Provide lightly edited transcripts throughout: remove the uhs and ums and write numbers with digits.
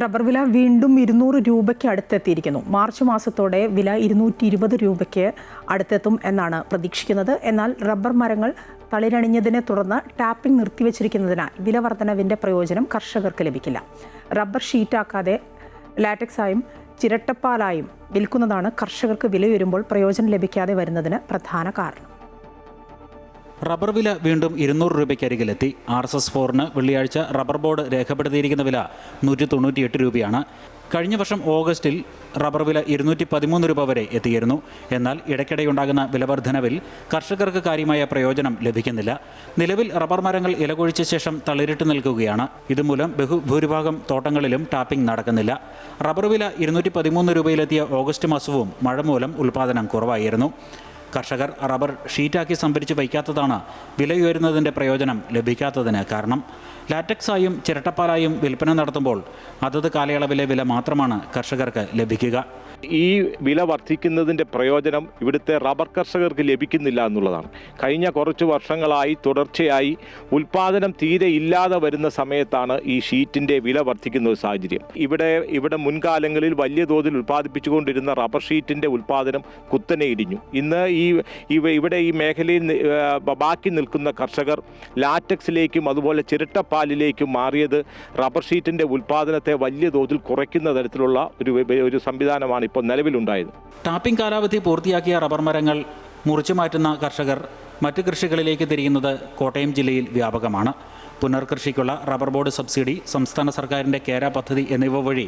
Rubber വില വീണ്ടും 200 രൂപയ്ക്ക് അടുത്തെത്തിയിരിക്കുന്നു. മാർച്ച് മാസത്തോടെ വില 220 രൂപയ്ക്ക് അടുത്തെത്തും എന്നാണ് പ്രതീക്ഷിക്കുന്നത്. എന്നാൽ റബ്ബർ മരങ്ങൾ തളിരണിഞ്ഞതിനെ തുടർന്ന് ടാപ്പിംഗ് നിർത്തിവച്ചിരിക്കുന്നതിനാൽ വില വർധനവിന്റെ പ്രയോജനം കർഷകർക്ക് ലഭിക്കില്ല. റബ്ബർ ഷീറ്റാക്കാതെ ലാറ്റക്സായും ചിരട്ടപ്പാലായും വിൽക്കുന്നതാണ് കർഷകർക്ക് വിലയുയരുമ്പോൾ പ്രയോജനം ലഭിക്കാതെ വരുന്നതിന് പ്രധാന കാരണം. റബ്ബർ വില വീണ്ടും 200 രൂപയ്ക്കരികിലെത്തി. RSS4 വെള്ളിയാഴ്ച റബ്ബർ ബോർഡ് രേഖപ്പെടുത്തിയിരിക്കുന്ന വില 198 രൂപയാണ്. കഴിഞ്ഞ വർഷം ഓഗസ്റ്റിൽ റബ്ബർ വില 213 രൂപ വരെ എത്തിയിരുന്നു. എന്നാൽ ഇടയ്ക്കിടെയുണ്ടാകുന്ന വിലവർദ്ധനവിൽ കർഷകർക്ക് കാര്യമായ പ്രയോജനം ലഭിക്കുന്നില്ല. നിലവിൽ റബ്ബർ മരങ്ങൾ ഇലകൊഴിച്ച ശേഷം തളിരിട്ട് നിൽക്കുകയാണ്. ഇതുമൂലം ബഹുഭൂരിഭാഗം തോട്ടങ്ങളിലും ടാപ്പിംഗ് നടക്കുന്നില്ല. റബ്ബർ വില 213 രൂപയിലെത്തിയ ഓഗസ്റ്റ് മാസവും മഴ മൂലം ഉൽപ്പാദനം കുറവായിരുന്നു. കർഷകർ റബ്ബർ ഷീറ്റാക്കി സംഭരിച്ച് വയ്ക്കാത്തതാണ് വിലയുയരുന്നതിൻ്റെ പ്രയോജനം ലഭിക്കാത്തതിന് കാരണം. ലാറ്റക്സായും ചിരട്ടപ്പാലായും വിൽപ്പന നടത്തുമ്പോൾ അതത് കാലയളവിലെ വില മാത്രമാണ് കർഷകർക്ക് ലഭിക്കുക. ഈ വില വർദ്ധിക്കുന്നതിൻ്റെ പ്രയോജനം ഇവിടുത്തെ റബ്ബർ കർഷകർക്ക് ലഭിക്കുന്നില്ല എന്നുള്ളതാണ്. കഴിഞ്ഞ കുറച്ച് വർഷങ്ങളായി തുടർച്ചയായി ഉൽപ്പാദനം തീരെ ഇല്ലാതെ വരുന്ന സമയത്താണ് ഈ ഷീറ്റിൻ്റെ വില വർദ്ധിക്കുന്ന ഒരു സാഹചര്യം. ഇവിടെ മുൻകാലങ്ങളിൽ വലിയ തോതിൽ ഉൽപ്പാദിപ്പിച്ചുകൊണ്ടിരുന്ന റബ്ബർ ഷീറ്റിൻ്റെ ഉൽപ്പാദനം കുത്തനെ ഇടിഞ്ഞു. ഇന്ന് ഇവിടെ ഈ മേഖലയിൽ ബാക്കി നിൽക്കുന്ന കർഷകർ ലാറ്റക്സിലേക്കും അതുപോലെ ചിരട്ടപ്പാലിലേക്കും മാറിയത് റബ്ബർ ഷീറ്റിൻ്റെ ഉൽപ്പാദനത്തെ വലിയ തോതിൽ കുറയ്ക്കുന്ന തരത്തിലുള്ള ഒരു സംവിധാനമാണ് ഇപ്പോൾ നിലവിലുണ്ടായത്. ടാപ്പിംഗ് കാലാവധി പൂർത്തിയാക്കിയ റബ്ബർ മരങ്ങൾ മുറിച്ചു മാറ്റുന്ന കർഷകർ മറ്റ് കൃഷികളിലേക്ക് തിരിയുന്നത് കോട്ടയം ജില്ലയിൽ വ്യാപകമാണ്. പുനർകൃഷിക്കുള്ള റബ്ബർ ബോർഡ് സബ്സിഡി, സംസ്ഥാന സർക്കാരിൻ്റെ കേര പദ്ധതി എന്നിവ വഴി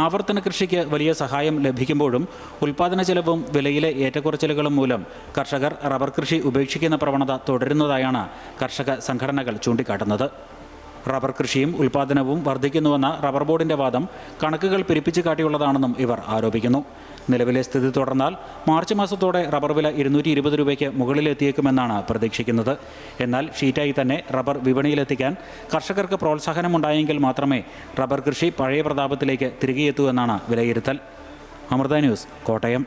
ആവർത്തന കൃഷിക്ക് വലിയ സഹായം ലഭിക്കുമ്പോഴും ഉൽപ്പാദന ചെലവും വിലയിലെ ഏറ്റക്കുറച്ചിലുകളും മൂലം കർഷകർ റബ്ബർ കൃഷി ഉപേക്ഷിക്കുന്ന പ്രവണത തുടരുന്നതായാണ് കർഷക സംഘടനകൾ ചൂണ്ടിക്കാട്ടുന്നത്. റബ്ബർ കൃഷിയും ഉൽപ്പാദനവും വർദ്ധിക്കുന്നുവെന്ന റബ്ബർ ബോർഡിൻ്റെ വാദം കണക്കുകൾ പെരുപ്പിച്ച് കാട്ടിയുള്ളതാണെന്നും ഇവർ ആരോപിക്കുന്നു. നിലവിലെ സ്ഥിതി തുടർന്നാൽ മാർച്ച് മാസത്തോടെ റബ്ബർ വില 220 രൂപയ്ക്ക് മുകളിലെത്തിയേക്കുമെന്നാണ് പ്രതീക്ഷിക്കുന്നത്. എന്നാൽ ഷീറ്റായി തന്നെ റബ്ബർ വിപണിയിലെത്തിക്കാൻ കർഷകർക്ക് പ്രോത്സാഹനമുണ്ടായെങ്കിൽ മാത്രമേ റബ്ബർ കൃഷി പഴയ പ്രതാപത്തിലേക്ക് തിരികെ എത്തൂ എന്നാണ് വിലയിരുത്തൽ. അമൃത ന്യൂസ്, കോട്ടയം.